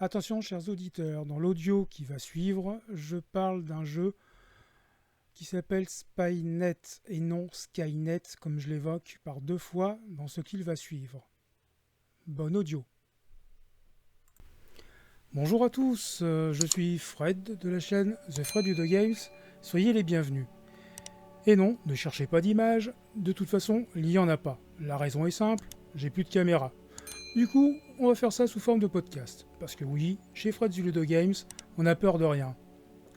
Attention chers auditeurs, dans l'audio qui va suivre, je parle d'un jeu qui s'appelle Spynet et non Skynet comme je l'évoque par deux fois dans ce qu'il va suivre. Bonne audio. Bonjour à tous, je suis Fred de la chaîne The Fred Video Games, soyez les bienvenus. Et non, ne cherchez pas d'image, de toute façon il n'y en a pas. La raison est simple, j'ai plus de caméra. Du coup, on va faire ça sous forme de podcast. Parce que oui, chez Fred's Video Games, on n'a peur de rien.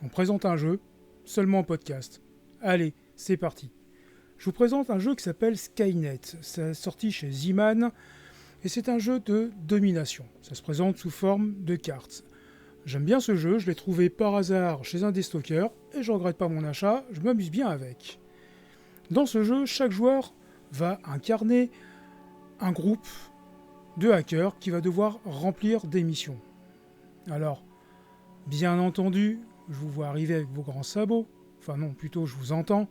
On présente un jeu, seulement en podcast. Allez, c'est parti. Je vous présente un jeu qui s'appelle Skynet. C'est sorti chez Z-Man, et c'est un jeu de domination. Ça se présente sous forme de cartes. J'aime bien ce jeu, je l'ai trouvé par hasard chez un des stockers, et je regrette pas mon achat, je m'amuse bien avec. Dans ce jeu, chaque joueur va incarner un groupe de hackers qui va devoir remplir des missions. Alors, bien entendu, je vous vois arriver avec vos grands sabots, enfin non, plutôt je vous entends.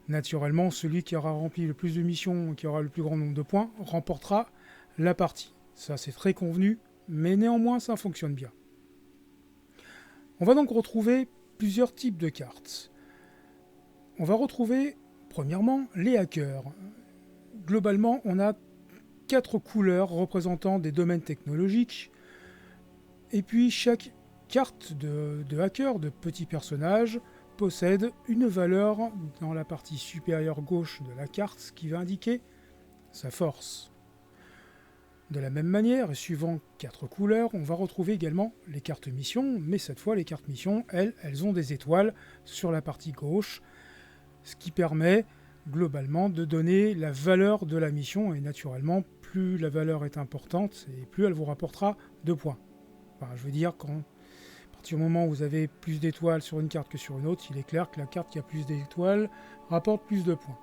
Naturellement, celui qui aura rempli le plus de missions, qui aura le plus grand nombre de points, remportera la partie. Ça c'est très convenu, mais néanmoins ça fonctionne bien. On va donc retrouver plusieurs types de cartes. On va retrouver, premièrement, les hackers. Globalement, on a 4 couleurs représentant des domaines technologiques. Et puis chaque carte de hacker, de petit personnage, possède une valeur dans la partie supérieure gauche de la carte qui va indiquer sa force. De la même manière, et suivant 4 couleurs, on va retrouver également les cartes missions, mais cette fois les cartes missions, elles ont des étoiles sur la partie gauche, ce qui permet globalement de donner la valeur de la mission, et naturellement, plus la valeur est importante, et plus elle vous rapportera de points. Enfin, je veux dire, à partir du moment où vous avez plus d'étoiles sur une carte que sur une autre, il est clair que la carte qui a plus d'étoiles rapporte plus de points.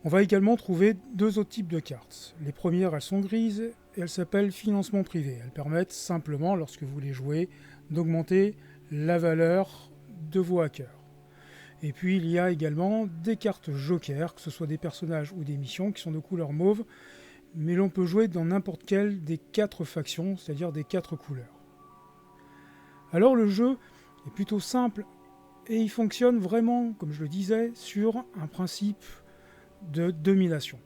On va également trouver 2 autres types de cartes. Les premières, elles sont grises, et elles s'appellent financement privé. Elles permettent simplement, lorsque vous les jouez, d'augmenter la valeur de vos hackers. Et puis il y a également des cartes joker, que ce soit des personnages ou des missions, qui sont de couleur mauve, mais l'on peut jouer dans n'importe quelle des 4 factions, c'est-à-dire des 4 couleurs. Alors le jeu est plutôt simple, et il fonctionne vraiment, comme je le disais, sur un principe de domination.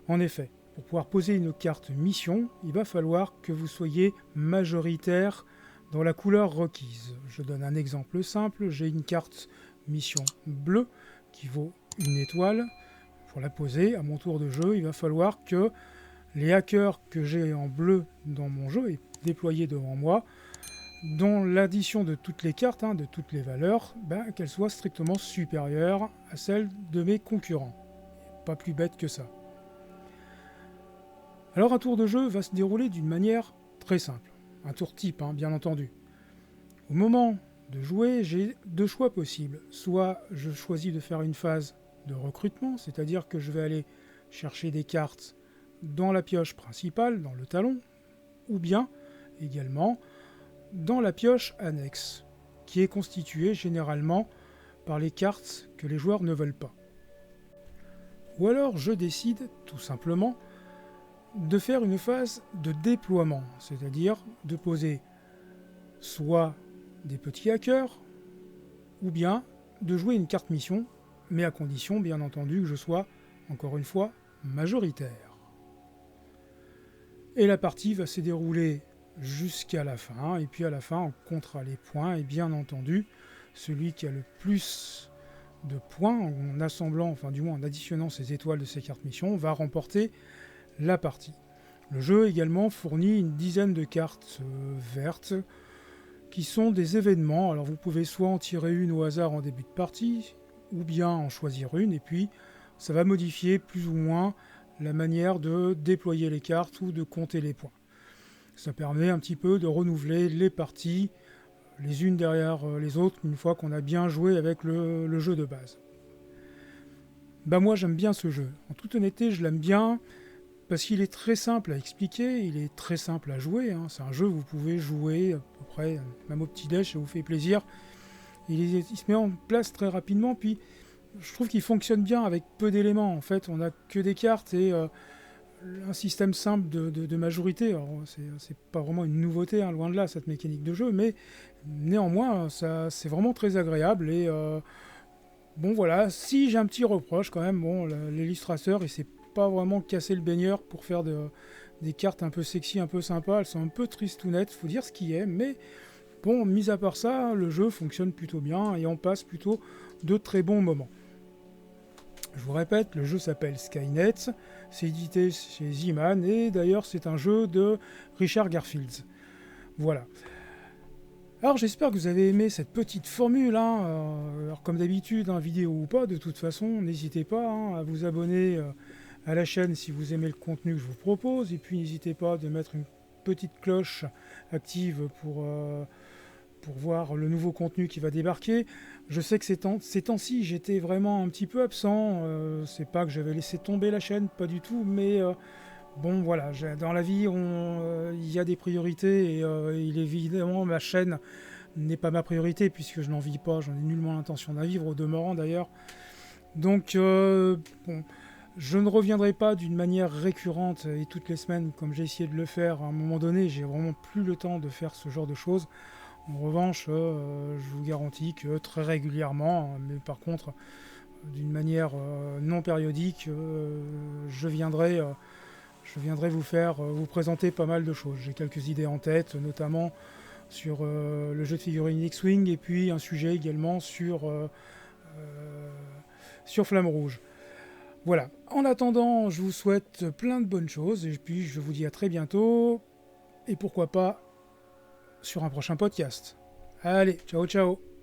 En effet, pour pouvoir poser une carte mission, il va falloir que vous soyez majoritaire dans la couleur requise. Je donne un exemple simple, j'ai une carte mission bleue qui vaut une étoile. Pour la poser, à mon tour de jeu, il va falloir que les hackers que j'ai en bleu dans mon jeu et déployés devant moi, dont l'addition de toutes les cartes, de toutes les valeurs, qu'elle soit strictement supérieure à celle de mes concurrents. Pas plus bête que ça. Alors un tour de jeu va se dérouler d'une manière très simple. Un tour type, bien entendu. Au moment de jouer, j'ai 2 choix possibles. Soit je choisis de faire une phase de recrutement, c'est-à-dire que je vais aller chercher des cartes dans la pioche principale, dans le talon, ou bien également dans la pioche annexe, qui est constituée généralement par les cartes que les joueurs ne veulent pas. Ou alors je décide tout simplement de faire une phase de déploiement, c'est-à-dire de poser soit des petits hackers, ou bien de jouer une carte mission, mais à condition bien entendu que je sois, encore une fois, majoritaire. Et la partie va se dérouler jusqu'à la fin, et puis à la fin on comptera les points, et bien entendu, celui qui a le plus de points, en assemblant, enfin du moins en additionnant ces étoiles de ces cartes missions, va remporter la partie. Le jeu également fournit une dizaine de cartes vertes qui sont des événements. Alors vous pouvez soit en tirer une au hasard en début de partie, ou bien en choisir une, et puis ça va modifier plus ou moins la manière de déployer les cartes ou de compter les points. Ça permet un petit peu de renouveler les parties les unes derrière les autres, une fois qu'on a bien joué avec le jeu de base. Moi j'aime bien ce jeu. En toute honnêteté, je l'aime bien parce qu'il est très simple à expliquer, il est très simple à jouer. C'est un jeu que vous pouvez jouer à peu près, même au petit-déj, ça vous fait plaisir. Il se met en place très rapidement, puis je trouve qu'il fonctionne bien avec peu d'éléments. En fait, on n'a que des cartes et un système simple de majorité. Alors, c'est pas vraiment une nouveauté, hein, loin de là, cette mécanique de jeu, mais néanmoins, ça, c'est vraiment très agréable. Et bon, voilà, si j'ai un petit reproche quand même, bon, l'illustrateur, il s'est pas vraiment cassé le baigneur pour faire des cartes un peu sexy, un peu sympas. Elles sont un peu tristounettes, faut dire ce qui est, mais bon, mis à part ça, le jeu fonctionne plutôt bien et on passe plutôt de très bons moments. Je vous répète, le jeu s'appelle Skynet, c'est édité chez Z-Man et d'ailleurs c'est un jeu de Richard Garfield. Voilà. Alors j'espère que vous avez aimé cette petite formule, hein. Alors comme d'habitude, hein, vidéo ou pas, de toute façon, n'hésitez pas, hein, à vous abonner à la chaîne si vous aimez le contenu que je vous propose, et puis n'hésitez pas de mettre une petite cloche active pour voir le nouveau contenu qui va débarquer. Je sais que ces temps-ci, j'étais vraiment un petit peu absent. C'est pas que j'avais laissé tomber la chaîne, pas du tout, mais bon, voilà, dans la vie, il y a des priorités et il est évidemment, ma chaîne n'est pas ma priorité puisque je n'en vis pas, j'en ai nullement l'intention d'en vivre, au demeurant d'ailleurs. Donc, bon, je ne reviendrai pas d'une manière récurrente et toutes les semaines comme j'ai essayé de le faire. À un moment donné, j'ai vraiment plus le temps de faire ce genre de choses. En revanche, je vous garantis que très régulièrement, mais par contre d'une manière non périodique, je viendrai vous présenter pas mal de choses. J'ai quelques idées en tête, notamment sur le jeu de figurines X-Wing et puis un sujet également sur Flamme Rouge. Voilà. En attendant, je vous souhaite plein de bonnes choses et puis je vous dis à très bientôt et pourquoi pas sur un prochain podcast. Allez, ciao ciao.